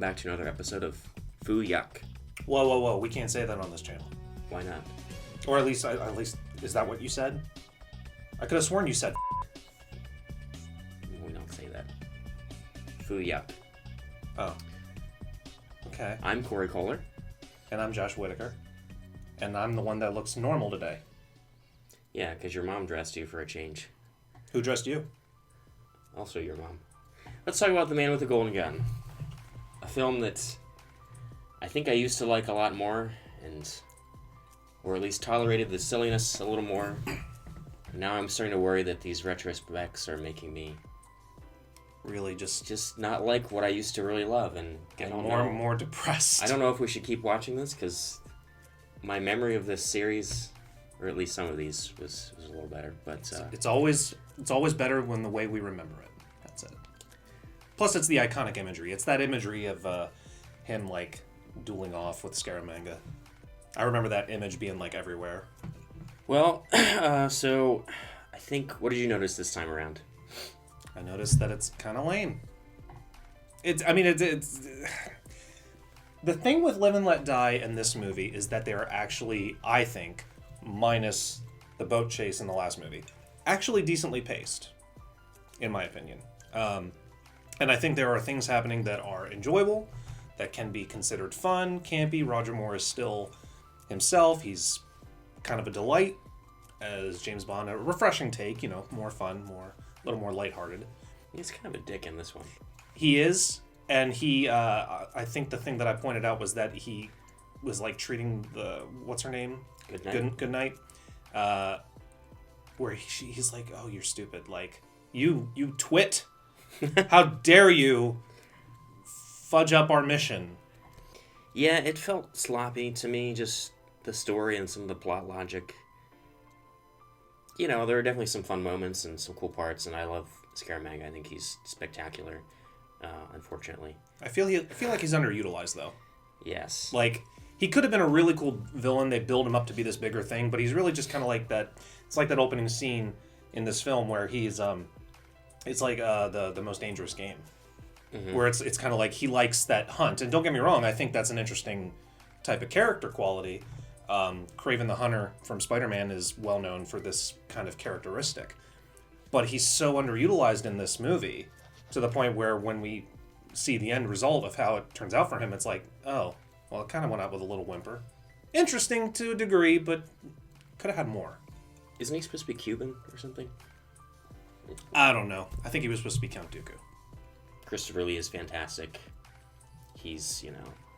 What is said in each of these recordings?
back to another episode of Foo Yuck. Whoa. We can't say that on this channel. Why not? Or at least, is that what you said? I could have sworn you said We don't say that. Foo Yuck. Oh. Okay. I'm Corey Kohler. And I'm Josh Whitaker. And I'm the one that looks normal today. Yeah, because your mom dressed you for a change. Who dressed you? Also your mom. Let's talk about The Man with the Golden Gun. A film that I think I used to like a lot more, or at least tolerated the silliness a little more. Now I'm starting to worry that these retrospects are making me really just not like what I used to really love, and get more and more depressed. I don't know if we should keep watching this, because my memory of this series, or at least some of these, was a little better. But it's always better when the way we remember it. That's it. Plus, it's the iconic imagery. It's that imagery of him like dueling off with Scaramanga. I remember that image being like everywhere. Well, so I think, what did you notice this time around? I noticed that it's kind of lame. It's the thing with Live and Let Die in this movie is that they are actually, I think, minus the boat chase in the last movie, actually decently paced, in my opinion. And I think there are things happening that are enjoyable, that can be considered fun, campy. Roger Moore is still himself. He's kind of a delight as James Bond, a refreshing take, more fun, a little more lighthearted. He's kind of a dick in this one. He is, and he, I think the thing that I pointed out was that he was like treating what's her name? Good night. Where he's like, oh, you're stupid. Like, you twit. How dare you fudge up our mission? Yeah, it felt sloppy to me, just the story and some of the plot logic. There are definitely some fun moments and some cool parts, and I love Scaramanga. I think he's spectacular, unfortunately. I feel like he's underutilized, though. Yes. Like, he could have been a really cool villain. They build him up to be this bigger thing, but he's really just kind of like that. It's like that opening scene in this film where he's, it's like the most dangerous game. Mm-hmm. Where it's kind of like he likes that hunt. And don't get me wrong, I think that's an interesting type of character quality. Kraven the Hunter from Spider-Man is well known for this kind of characteristic. But he's so underutilized in this movie to the point where when we see the end result of how it turns out for him, it's like, oh, well, it kind of went out with a little whimper. Interesting to a degree, but could have had more. Isn't he supposed to be Cuban or something? I don't know. I think he was supposed to be Count Dooku. Christopher Lee is fantastic. He's,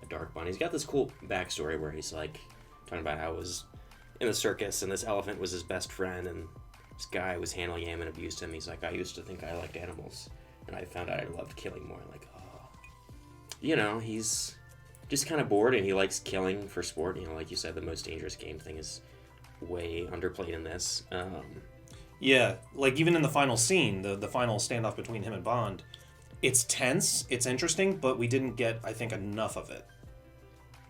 a dark bunny. He's got this cool backstory where he's like talking about how he was in the circus and this elephant was his best friend and this guy was handling him and abused him. He's like, I used to think I liked animals and I found out I loved killing more. Like, oh. He's just kind of bored and he likes killing for sport. Like you said, the most dangerous game thing is way underplayed in this. Yeah, like even in the final scene, the final standoff between him and Bond, it's tense, it's interesting, but we didn't get, I think, enough of it.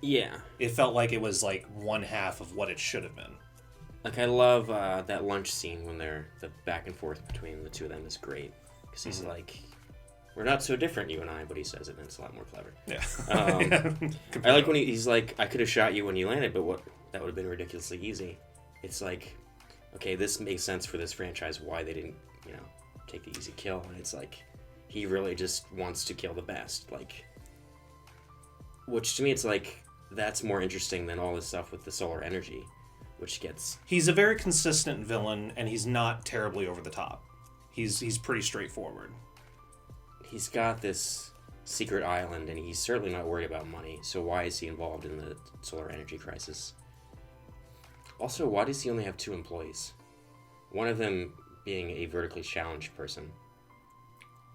Yeah. It felt like it was like one half of what it should have been. Like, I love that lunch scene when the back and forth between the two of them is great. Because he's like, we're not so different, you and I, but he says it and it's a lot more clever. Yeah. I like when he's like, I could have shot you when you landed, but that would have been ridiculously easy. It's like, okay, this makes sense for this franchise, why they didn't, take the easy kill. And it's like, he really just wants to kill the best. Like, which to me, it's like, that's more interesting than all this stuff with the solar energy, which gets... He's a very consistent villain, and he's not terribly over the top. He's pretty straightforward. He's got this secret island, and he's certainly not worried about money, so why is he involved in the solar energy crisis? Also, why does he only have 2 employees? One of them being a vertically challenged person.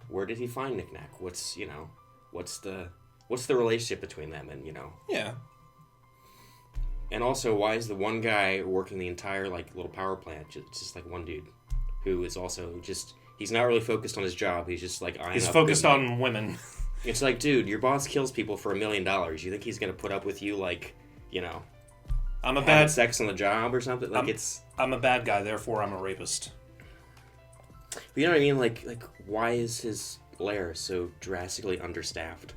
Where did he find Knick Knack? What's the relationship between them and, Yeah. And also, why is the one guy working the entire, little power plant, just one dude, who is also just, he's not really focused on his job, he's just, eyeing up... He's focused on women. It's like, dude, your boss kills people for $1 million. You think he's gonna put up with you, having sex on the job or something? I'm a bad guy, therefore I'm a rapist. But you know what I mean? Like, why is his lair so drastically understaffed?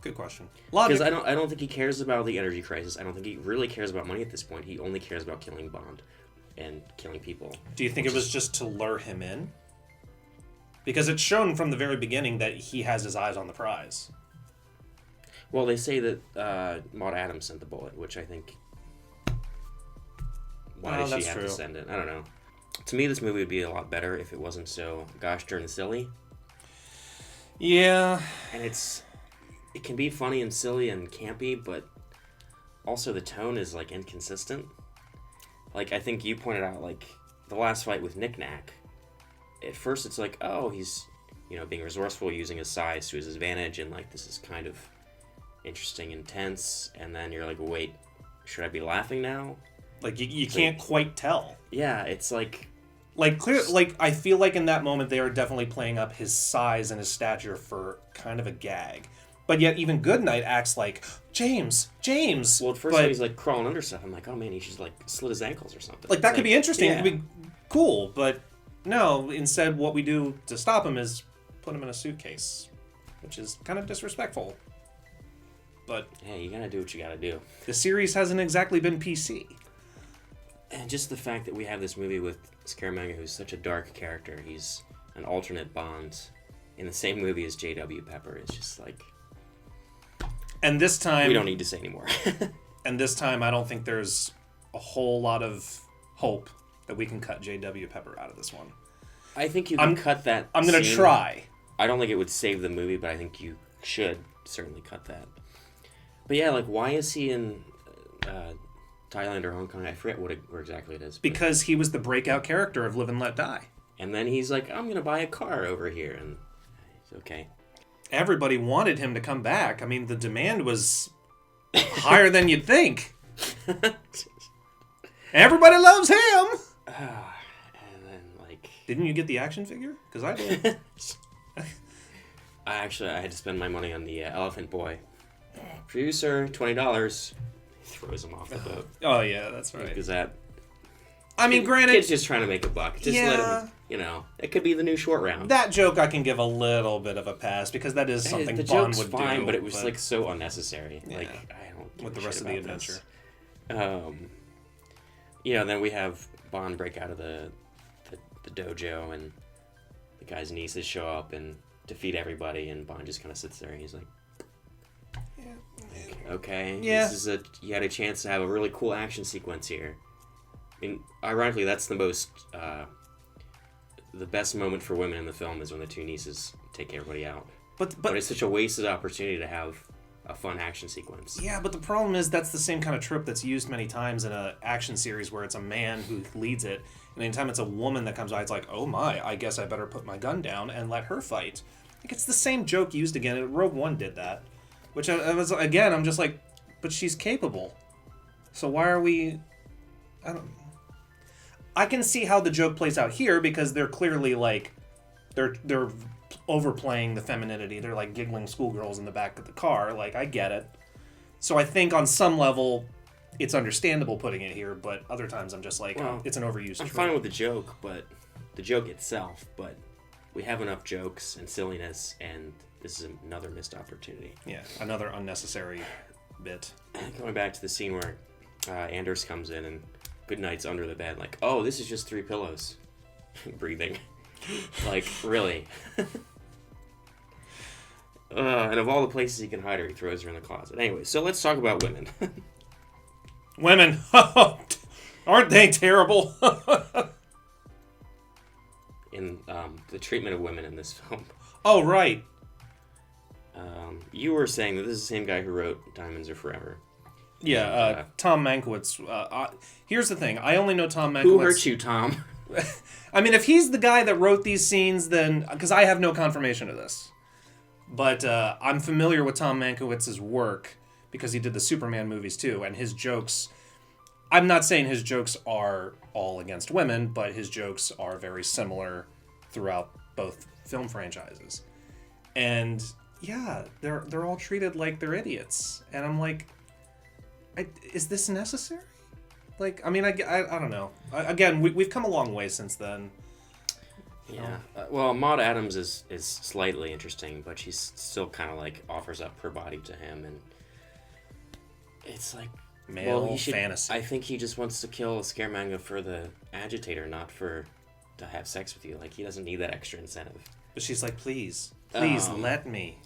Good question. Because I don't think he cares about the energy crisis. I don't think he really cares about money at this point. He only cares about killing Bond and killing people. Do you think it was just to lure him in? Because it's shown from the very beginning that he has his eyes on the prize. Well, they say that Maude Adams sent the bullet, which I think... Why does she have to send it? I don't know. To me, this movie would be a lot better if it wasn't so gosh darn silly. Yeah. And it can be funny and silly and campy, but also the tone is, like, inconsistent. Like, I think you pointed out, like, the last fight with Knick Knack. At first, it's like, oh, he's, being resourceful, using his size to his advantage, and, like, this is kind of interesting and tense. And then you're like, wait, should I be laughing now? Like, you can't quite tell. Yeah, it's like... I feel like in that moment they are definitely playing up his size and his stature for kind of a gag. But yet even Goodnight acts like, James! Well, at first when he's, like, crawling under stuff, I'm like, oh, man, he should, like, slit his ankles or something. Like, that could be interesting. Yeah. It could be cool. But no, instead what we do to stop him is put him in a suitcase, which is kind of disrespectful. But hey, you gotta do what you gotta do. The series hasn't exactly been PC. And just the fact that we have this movie with Scaramanga, who's such a dark character, he's an alternate Bond in the same movie as J.W. Pepper, is just like... And this time... We don't need to say anymore. And this time, I don't think there's a whole lot of hope that we can cut J.W. Pepper out of this one. I think you can cut that I'm going to try. I don't think it would save the movie, but I think you should certainly cut that. But yeah, like, why is he in... Thailand or Hong Kong, I forget where exactly it is. Because he was the breakout character of Live and Let Die. And then he's like, I'm going to buy a car over here. And it's okay. Everybody wanted him to come back. I mean, the demand was higher than you'd think. Everybody loves him! And then, like... Didn't you get the action figure? Because I did. I had to spend my money on the Elephant Boy. For you, sir, $20. Throws him off the boat. Oh, yeah, that's right. Because that... I mean, granted... Kid's just trying to make a buck. Just let him, it could be the new short round. That joke I can give a little bit of a pass, because that is something the Bond joke's would fine, do. but it was, like, so unnecessary. Yeah. Like, I don't give with the a rest shit of the about adventure. This. Then we have Bond break out of the dojo, and the guy's nieces show up and defeat everybody, and Bond just kind of sits there, and he's like... Okay, yeah. You had a chance to have a really cool action sequence here. I mean, ironically, that's the best moment for women in the film is when the two nieces take everybody out. But it's such a wasted opportunity to have a fun action sequence. Yeah, but the problem is that's the same kind of trope that's used many times in an action series where it's a man who leads it, and anytime it's a woman that comes by, it's like, oh my, I guess I better put my gun down and let her fight. Like, it's the same joke used again. Rogue One did that. Which I'm just like, but she's capable. So why are we... I can see how the joke plays out here because they're clearly like, they're overplaying the femininity. They're like giggling schoolgirls in the back of the car. Like, I get it. So I think on some level, it's understandable putting it here, but other times I'm just like, it's an overused trope. I'm fine with the joke, but the joke itself, but we have enough jokes and silliness, and this is another missed opportunity. Yeah, another unnecessary bit. Going back to the scene where Anders comes in and Goodnight's under the bed, like, oh, this is just 3 pillows. Breathing. Like, really? And of all the places he can hide her, he throws her in the closet. Anyway, so let's talk about women. Women! Aren't they terrible? In the treatment of women in this film. Oh, right. You were saying that this is the same guy who wrote Diamonds Are Forever. Yeah, and, Tom Mankiewicz. Here's the thing. I only know Tom Mankiewicz. Who hurt you, Tom? I mean, if he's the guy that wrote these scenes, then... Because I have no confirmation of this. But I'm familiar with Tom Mankiewicz's work because he did the Superman movies, too. And his jokes... I'm not saying his jokes are all against women, but his jokes are very similar throughout both film franchises. And... yeah, they're all treated like they're idiots. And I'm like, is this necessary? Like, I mean, I don't know. Again, we've come a long way since then. Yeah. Well, Maude Adams is slightly interesting, but she's still kind of like offers up her body to him, and it's like Male fantasy. I think he just wants to kill a scaremanga for the agitator, not to have sex with you. Like, he doesn't need that extra incentive. But she's like, please let me.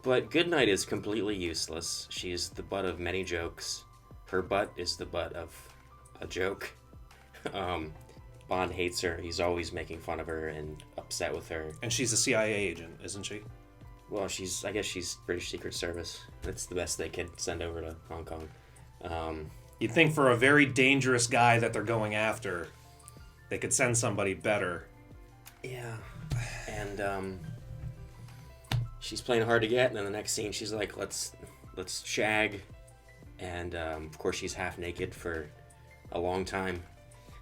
But Goodnight is completely useless. She's the butt of many jokes. Her butt is the butt of a joke. Bond hates her. He's always making fun of her and upset with her. And she's a CIA agent, isn't she? Well, I guess she's British Secret Service. That's the best they could send over to Hong Kong. You'd think for a very dangerous guy that they're going after, they could send somebody better. Yeah. And she's playing hard to get, and then the next scene she's like, let's shag. And of course she's half naked for a long time.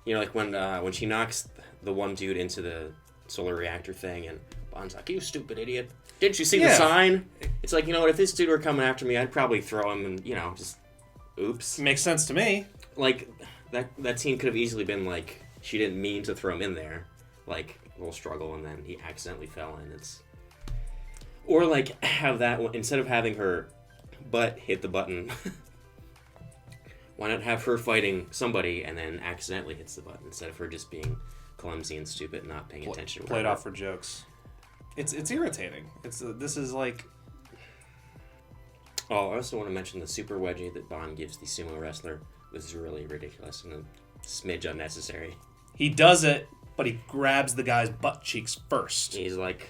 You know, like when she knocks the one dude into the solar reactor thing, and Bond's like, "You stupid idiot! Didn't you see the sign?" It's like, you know what? If this dude were coming after me, I'd probably throw him, and just oops. Makes sense to me. Like that scene could have easily been like she didn't mean to throw him in there, like a little struggle, and then he accidentally fell in. Or like have that instead of having her butt hit the button. Why not have her fighting somebody and then accidentally hits the button instead of her just being clumsy and stupid and not paying attention? Played off for jokes. It's irritating. This is like. Oh, I also want to mention the super wedgie that Bond gives the sumo wrestler was really ridiculous and a smidge unnecessary. He does it, but he grabs the guy's butt cheeks first. He's like,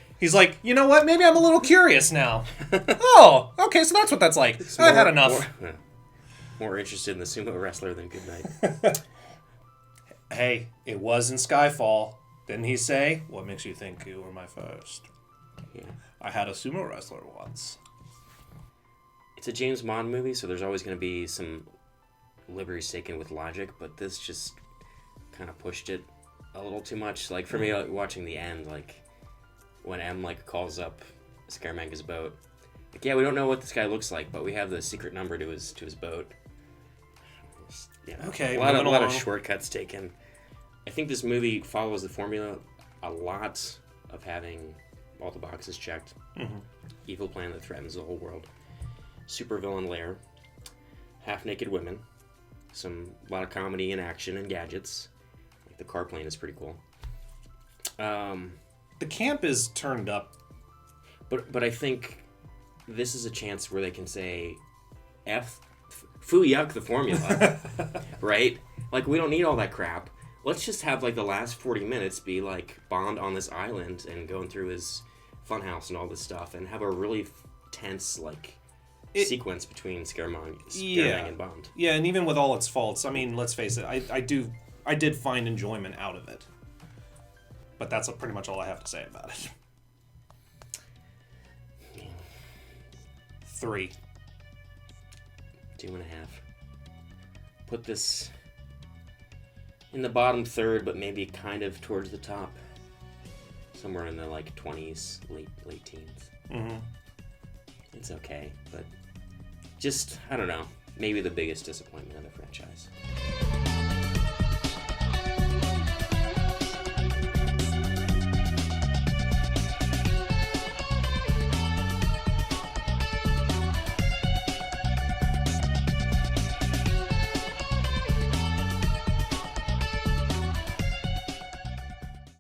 you know what? Maybe I'm a little curious now. Oh, okay, so that's what that's like. I've had enough. More interested in the sumo wrestler than Goodnight. Hey, it was in Skyfall. Didn't he say, "What makes you think you were my first?" Yeah. I had a sumo wrestler once. It's a James Bond movie, so there's always going to be some liberties taken with logic, but this just kind of pushed it a little too much. Like, for me, like, watching the end, like, when M, like, calls up Scaramanga's boat, like, yeah, we don't know what this guy looks like, but we have the secret number to his boat. Yeah, okay, a lot of shortcuts taken. I think this movie follows the formula a lot of having all the boxes checked. Mm-hmm. Evil plan that threatens the whole world. Supervillain lair. Half-naked women. A lot of comedy and action and gadgets. Like the car plane is pretty cool. The camp is turned up. But I think this is a chance where they can say, foo yuck the formula, right? Like, we don't need all that crap. Let's just have, like, the last 40 minutes be, like, Bond on this island and going through his funhouse and all this stuff and have a really tense, like, sequence between Scaramanga and Bond. Yeah, and even with all its faults, I mean, let's face it, I did find enjoyment out of it. But that's pretty much all I have to say about it. 3. 2.5. Put this in the bottom third, but maybe kind of towards the top. Somewhere in the, like, 20s, late teens. Mm-hmm. It's okay, but just, I don't know, maybe the biggest disappointment of the franchise.